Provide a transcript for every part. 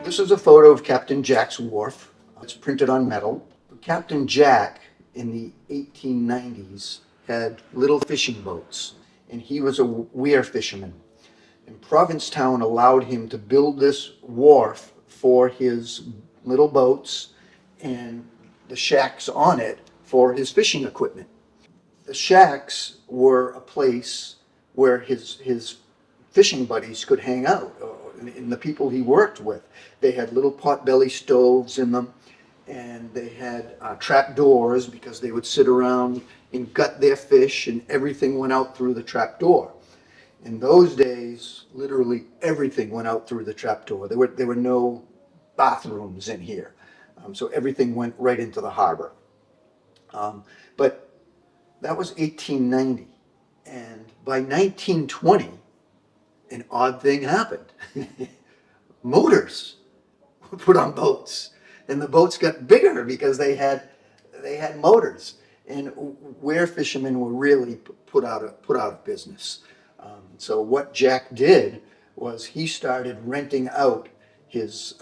This is a photo of Captain Jack's Wharf. It's printed on metal. Captain Jack in the 1890s had little fishing boats, and he was a weir fisherman. And Provincetown allowed him to build this wharf for his little boats and the shacks on it for his fishing equipment. The shacks were a place where his fishing buddies could hang out, and the people he worked with. They had little potbelly stoves in them, and they had trap doors because they would sit around and gut their fish, and everything went out through the trap door. In those days, literally everything went out through the trap door. There were no bathrooms in here, so everything went right into the harbor. But that was 1890, and by 1920, an odd thing happened. Motors were put on boats, and the boats got bigger because they had motors, and weir fishermen were really put out of business. So what Jack did was he started renting out his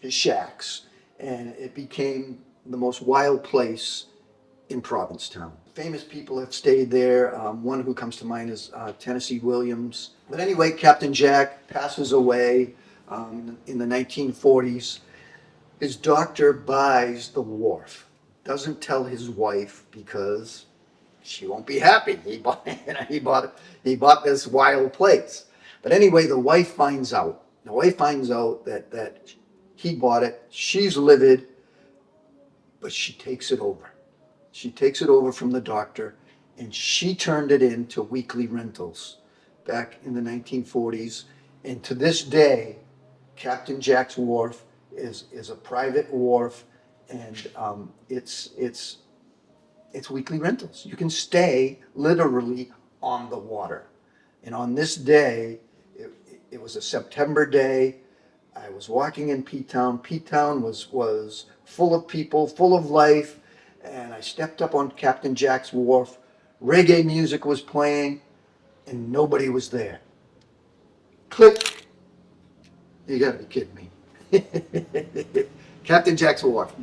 shacks, and it became the most wild place in Provincetown. Famous people have stayed there. One who comes to mind is Tennessee Williams. But anyway, Captain Jack passes away in the 1940s. His doctor buys the wharf. Doesn't tell his wife because she won't be happy. He bought this wild place. But anyway, the wife finds out. The wife finds out that he bought it. She's livid, but she takes it over. She takes it over from the doctor, and she turned it into weekly rentals back in the 1940s. And to this day, Captain Jack's Wharf is a private wharf, and it's weekly rentals. You can stay literally on the water. And on this day, it was a September day. I was walking in P-Town. P-Town was full of people, full of life. And I stepped up on Captain Jack's Wharf. Reggae music was playing, and nobody was there. Click. You gotta be kidding me. Captain Jack's Wharf.